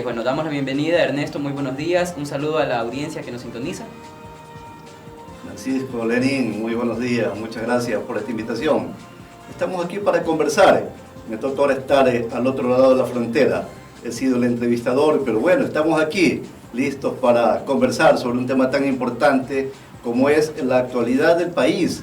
Bueno, damos la bienvenida a Ernesto, muy buenos días, un saludo a la audiencia que nos sintoniza. Francisco, Lenín, muy buenos días, muchas gracias por esta invitación. Estamos aquí para conversar, me toca ahora estar al otro lado de la frontera, he sido el entrevistador, pero bueno, estamos aquí listos para conversar sobre un tema tan importante como es la actualidad del país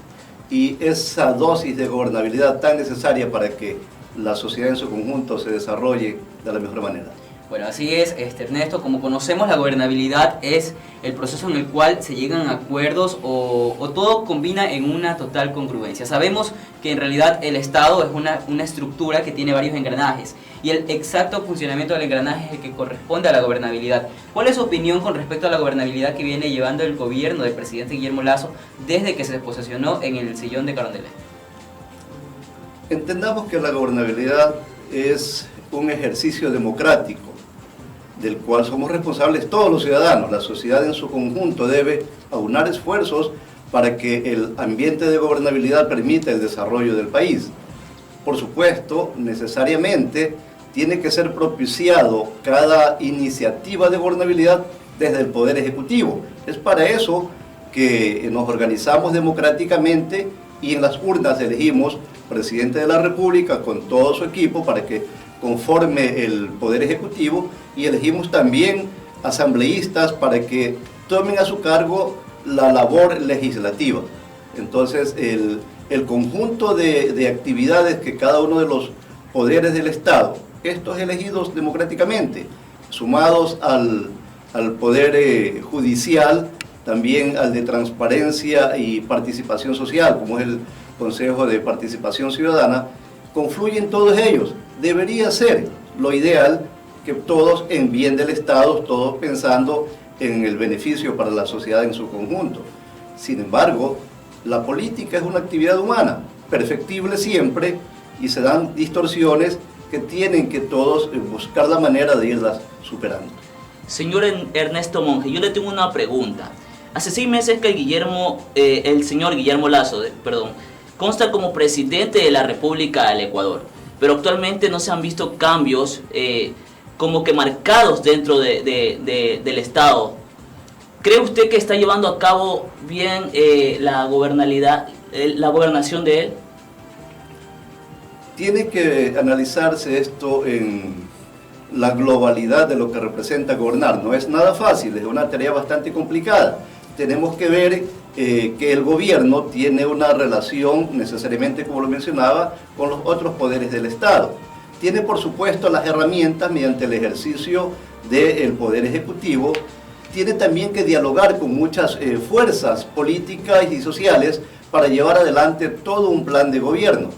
y esa dosis de gobernabilidad tan necesaria para que la sociedad en su conjunto se desarrolle de la mejor manera. Bueno, así es, Ernesto, como conocemos, la gobernabilidad es el proceso en el cual se llegan a acuerdos o todo combina en una total congruencia. Sabemos que en realidad el Estado es una estructura que tiene varios engranajes y el exacto funcionamiento del engranaje es el que corresponde a la gobernabilidad. ¿Cuál es su opinión con respecto a la gobernabilidad que viene llevando el gobierno del presidente Guillermo Lasso desde que se posesionó en el sillón de Carondelet? Entendamos que la gobernabilidad es un ejercicio democrático del cual somos responsables todos los ciudadanos. La sociedad en su conjunto debe aunar esfuerzos para que el ambiente de gobernabilidad permita el desarrollo del país. Por supuesto, necesariamente tiene que ser propiciado cada iniciativa de gobernabilidad desde el Poder Ejecutivo. Es para eso que nos organizamos democráticamente y en las urnas elegimos presidente de la República con todo su equipo para que conforme el Poder Ejecutivo y elegimos también asambleístas para que tomen a su cargo la labor legislativa. Entonces, el conjunto de actividades que cada uno de los poderes del Estado, estos elegidos democráticamente, sumados al Poder Judicial, también al de Transparencia y Participación Social, como es el Consejo de Participación Ciudadana, confluyen todos ellos. Debería ser lo ideal que todos en bien del Estado, todos pensando en el beneficio para la sociedad en su conjunto. Sin embargo, la política es una actividad humana, perfectible siempre, y se dan distorsiones que tienen que todos buscar la manera de irlas superando. Señor Ernesto Monge, yo le tengo una pregunta. Hace 6 meses que el señor Guillermo Lasso, consta como presidente de la República del Ecuador, pero actualmente no se han visto cambios como que marcados dentro del Estado. ¿Cree usted que está llevando a cabo bien la gobernación de él? Tiene que analizarse esto en la globalidad de lo que representa gobernar. No es nada fácil, es una tarea bastante complicada. Tenemos que ver que el gobierno tiene una relación necesariamente, como lo mencionaba, con los otros poderes del Estado. Tiene, por supuesto, las herramientas mediante el ejercicio del Poder Ejecutivo. Tiene también que dialogar con muchas fuerzas políticas y sociales para llevar adelante todo un plan de gobierno.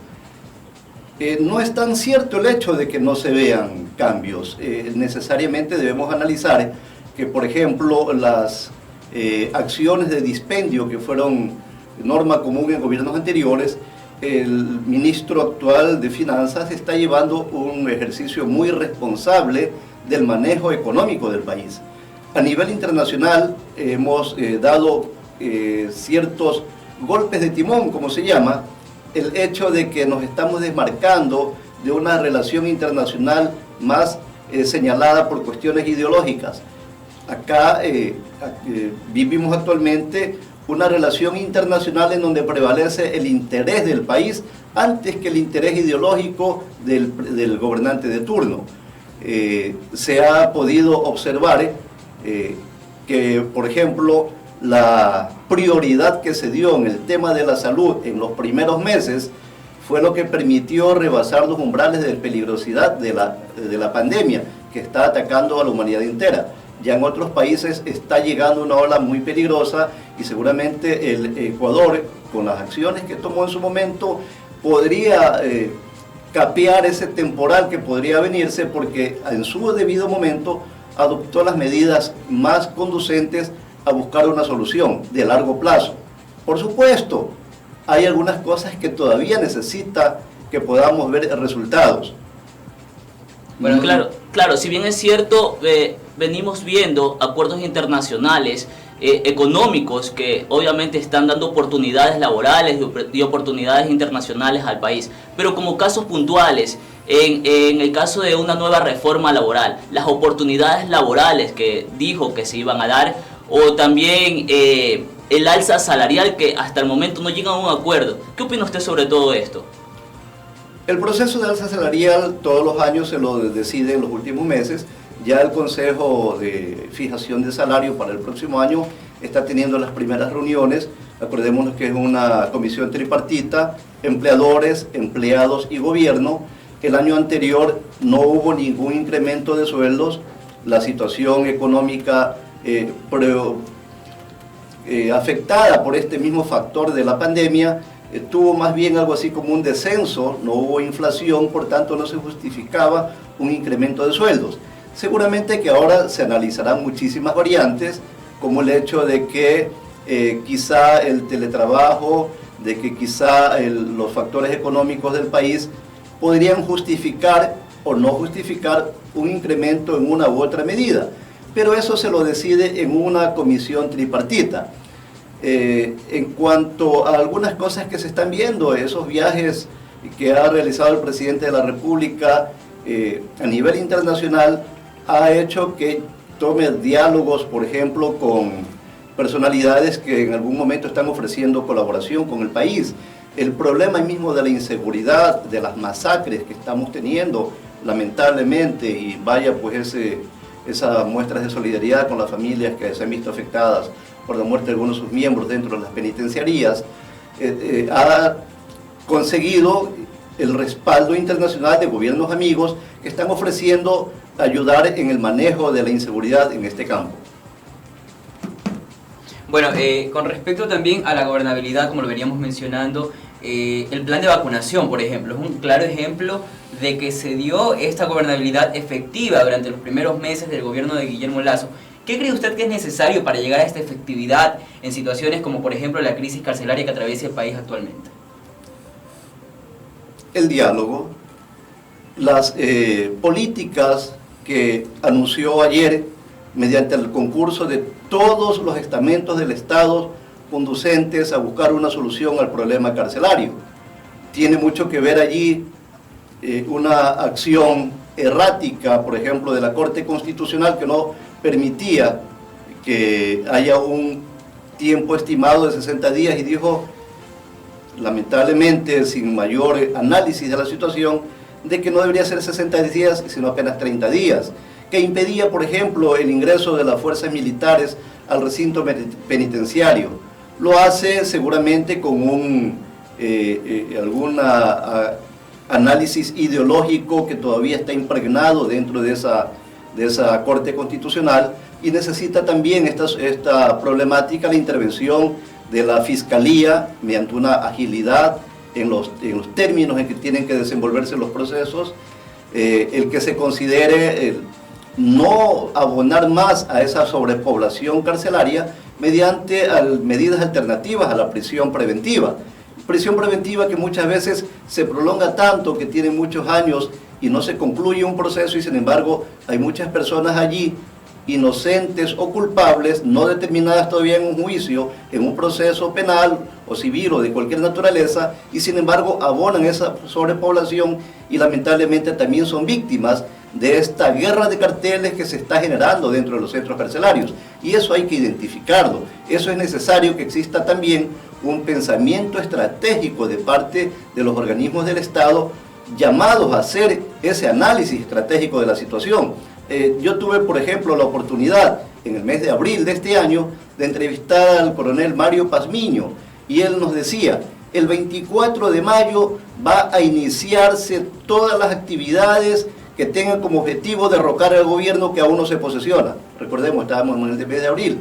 No es tan cierto el hecho de que no se vean cambios. Necesariamente debemos analizar que, por ejemplo, las acciones de dispendio que fueron norma común en gobiernos anteriores, el ministro actual de Finanzas está llevando un ejercicio muy responsable del manejo económico del país. A nivel internacional hemos dado ciertos golpes de timón, como se llama, el hecho de que nos estamos desmarcando de una relación internacional más señalada por cuestiones ideológicas. Acá vivimos actualmente una relación internacional en donde prevalece el interés del país antes que el interés ideológico del gobernante de turno. Se ha podido observar que, por ejemplo, la prioridad que se dio en el tema de la salud en los primeros meses fue lo que permitió rebasar los umbrales de peligrosidad de la pandemia que está atacando a la humanidad entera. Ya en otros países está llegando una ola muy peligrosa y seguramente el Ecuador, con las acciones que tomó en su momento, podría capear ese temporal que podría venirse porque en su debido momento adoptó las medidas más conducentes a buscar una solución de largo plazo. Por supuesto, hay algunas cosas que todavía necesita que podamos ver resultados. Bueno, claro, si bien es cierto, venimos viendo acuerdos internacionales económicos que obviamente están dando oportunidades laborales y oportunidades internacionales al país, pero como casos puntuales, en el caso de una nueva reforma laboral, las oportunidades laborales que dijo que se iban a dar, o también el alza salarial que hasta el momento no llega a un acuerdo. ¿Qué opina usted sobre todo esto? El proceso de alza salarial todos los años se lo decide en los últimos meses. Ya el Consejo de Fijación de Salario para el próximo año está teniendo las primeras reuniones. Acordémonos que es una comisión tripartita, empleadores, empleados y gobierno. El año anterior no hubo ningún incremento de sueldos. La situación económica afectada por este mismo factor de la pandemia tuvo más bien algo así como un descenso, no hubo inflación, por tanto no se justificaba un incremento de sueldos. Seguramente que ahora se analizarán muchísimas variantes, como el hecho de que quizá el teletrabajo, de que quizá los factores económicos del país podrían justificar o no justificar un incremento en una u otra medida, pero eso se lo decide en una comisión tripartita. En cuanto a algunas cosas que se están viendo, esos viajes que ha realizado el presidente de la República a nivel internacional ha hecho que tome diálogos, por ejemplo, con personalidades que en algún momento están ofreciendo colaboración con el país. El problema mismo de la inseguridad, de las masacres que estamos teniendo, lamentablemente, y vaya pues esas muestras de solidaridad con las familias que se han visto afectadas por la muerte de algunos de sus miembros dentro de las penitenciarías, ha conseguido el respaldo internacional de gobiernos amigos que están ofreciendo ayudar en el manejo de la inseguridad en este campo. Bueno, con respecto también a la gobernabilidad, como lo veníamos mencionando, el plan de vacunación, por ejemplo, es un claro ejemplo de que se dio esta gobernabilidad efectiva durante los primeros meses del gobierno de Guillermo Lasso. ¿Qué cree usted que es necesario para llegar a esta efectividad en situaciones como, por ejemplo, la crisis carcelaria que atraviesa el país actualmente? El diálogo, las políticas que anunció ayer mediante el concurso de todos los estamentos del Estado conducentes a buscar una solución al problema carcelario. Tiene mucho que ver allí una acción errática, por ejemplo, de la Corte Constitucional que no permitía que haya un tiempo estimado de 60 días y dijo, lamentablemente, sin mayor análisis de la situación, de que no debería ser 60 días, sino apenas 30 días, que impedía, por ejemplo, el ingreso de las fuerzas militares al recinto penitenciario. Lo hace seguramente con algún análisis ideológico que todavía está impregnado dentro de esa Corte Constitucional, y necesita también esta problemática, la intervención de la Fiscalía mediante una agilidad en los términos en que tienen que desenvolverse los procesos, el que se considere no abonar más a esa sobrepoblación carcelaria mediante medidas alternativas a la prisión preventiva. Prisión preventiva que muchas veces se prolonga tanto, que tiene muchos años y no se concluye un proceso, y sin embargo hay muchas personas allí inocentes o culpables, no determinadas todavía en un juicio, en un proceso penal o civil o de cualquier naturaleza, y sin embargo abonan esa sobrepoblación y lamentablemente también son víctimas de esta guerra de carteles que se está generando dentro de los centros carcelarios. Y eso hay que identificarlo. Eso es necesario que exista también un pensamiento estratégico de parte de los organismos del Estado llamados a hacer ese análisis estratégico de la situación. Yo tuve, por ejemplo, la oportunidad en el mes de abril de este año de entrevistar al coronel Mario Pazmiño, y él nos decía, el 24 de mayo va a iniciarse todas las actividades que tengan como objetivo derrocar al gobierno que aún no se posesiona. Recordemos, estábamos en el mes de abril.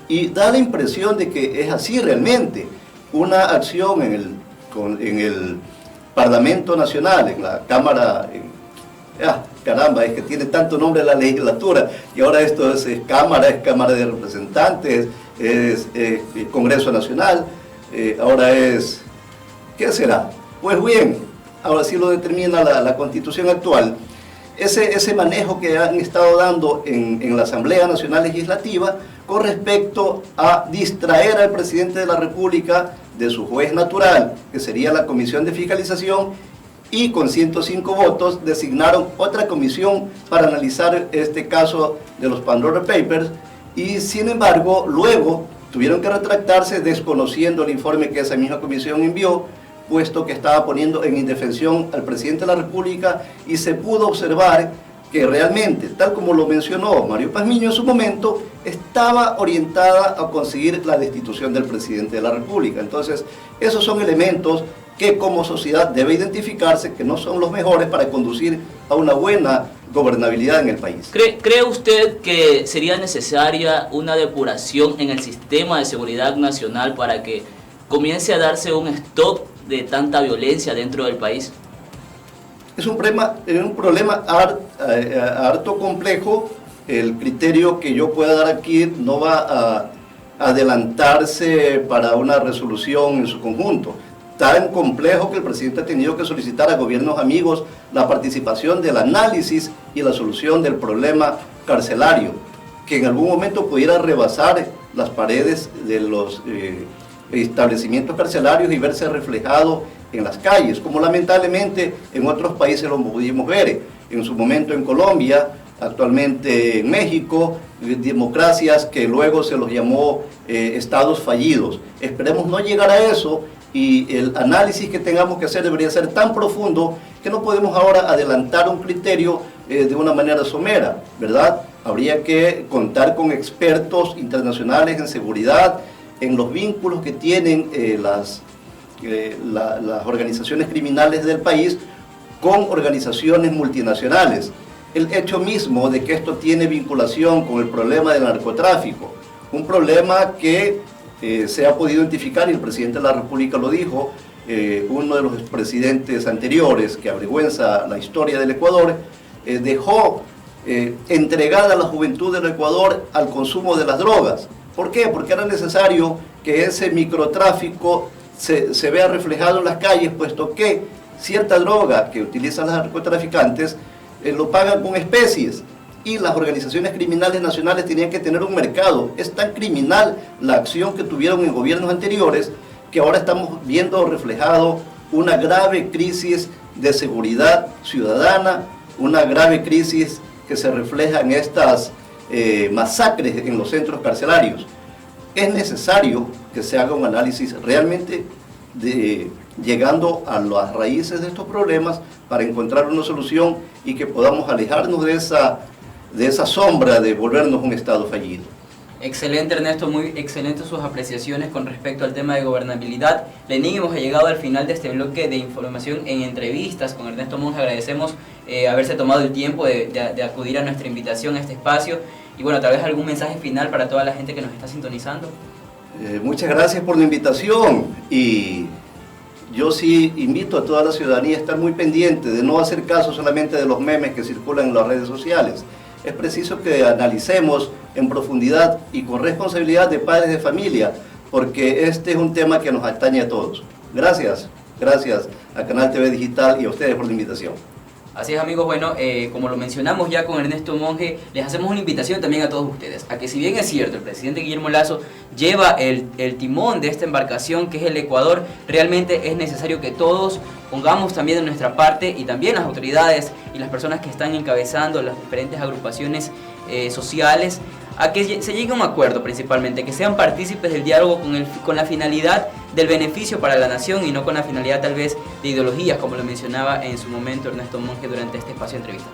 Y da la impresión de que es así realmente. Una acción en el Parlamento Nacional, en la Cámara... caramba, es que tiene tanto nombre la legislatura, y ahora esto es Cámara de Representantes, es Congreso Nacional, ahora es... ¿qué será? Pues bien, ahora sí lo determina la Constitución actual. Ese manejo que han estado dando en la Asamblea Nacional Legislativa con respecto a distraer al presidente de la República de su juez natural, que sería la Comisión de Fiscalización, y con 105 votos designaron otra comisión para analizar este caso de los Pandora Papers, y sin embargo luego tuvieron que retractarse desconociendo el informe que esa misma comisión envió, puesto que estaba poniendo en indefensión al presidente de la República, y se pudo observar que realmente, tal como lo mencionó Mario Pazmiño en su momento, estaba orientada a conseguir la destitución del presidente de la República. Entonces, esos son elementos que como sociedad debe identificarse, que no son los mejores para conducir a una buena gobernabilidad en el país. ¿Cree usted que sería necesaria una depuración en el sistema de seguridad nacional para que comience a darse un stop de tanta violencia dentro del país? Es un problema harto complejo. El criterio que yo pueda dar aquí no va a adelantarse para una resolución en su conjunto. Tan complejo que el presidente ha tenido que solicitar a gobiernos amigos la participación del análisis y la solución del problema carcelario, que en algún momento pudiera rebasar las paredes de los establecimientos carcelarios y verse reflejado en las calles, como lamentablemente en otros países lo pudimos ver, en su momento en Colombia, actualmente en México, democracias que luego se los llamó estados fallidos. Esperemos no llegar a eso, y el análisis que tengamos que hacer debería ser tan profundo que no podemos ahora adelantar un criterio de una manera somera, ¿verdad? Habría que contar con expertos internacionales en seguridad, en los vínculos que tienen las organizaciones criminales del país con organizaciones multinacionales. El hecho mismo de que esto tiene vinculación con el problema del narcotráfico, un problema que se ha podido identificar, y el presidente de la República lo dijo, uno de los presidentes anteriores, que avergüenza la historia del Ecuador, dejó entregada a la juventud del Ecuador al consumo de las drogas. ¿Por qué? Porque era necesario que ese microtráfico se vea reflejado en las calles, puesto que cierta droga que utilizan los narcotraficantes lo pagan con especies, y las organizaciones criminales nacionales tenían que tener un mercado. Es tan criminal la acción que tuvieron en gobiernos anteriores que ahora estamos viendo reflejado una grave crisis de seguridad ciudadana, una grave crisis que se refleja en estas masacres en los centros carcelarios. Es necesario que se haga un análisis realmente llegando a las raíces de estos problemas para encontrar una solución y que podamos alejarnos de esa sombra de volvernos un Estado fallido. Excelente, Ernesto, muy excelentes sus apreciaciones con respecto al tema de gobernabilidad. Lenín, hemos llegado al final de este bloque de información en entrevistas con Ernesto Monge. Agradecemos haberse tomado el tiempo de acudir a nuestra invitación a este espacio. Y bueno, tal vez algún mensaje final para toda la gente que nos está sintonizando. Muchas gracias por la invitación, y yo sí invito a toda la ciudadanía a estar muy pendiente de no hacer caso solamente de los memes que circulan en las redes sociales. Es preciso que analicemos en profundidad y con responsabilidad de padres de familia, porque este es un tema que nos atañe a todos. Gracias a Canal TV Digital y a ustedes por la invitación. Así es, amigos, bueno, como lo mencionamos ya con Ernesto Monge, les hacemos una invitación también a todos ustedes, a que si bien es cierto, el presidente Guillermo Lasso lleva el timón de esta embarcación que es el Ecuador, realmente es necesario que todos pongamos también de nuestra parte, y también las autoridades y las personas que están encabezando las diferentes agrupaciones sociales, a que se llegue a un acuerdo principalmente, que sean partícipes del diálogo con la finalidad del beneficio para la nación y no con la finalidad tal vez de ideologías, como lo mencionaba en su momento Ernesto Monge durante este espacio de entrevista.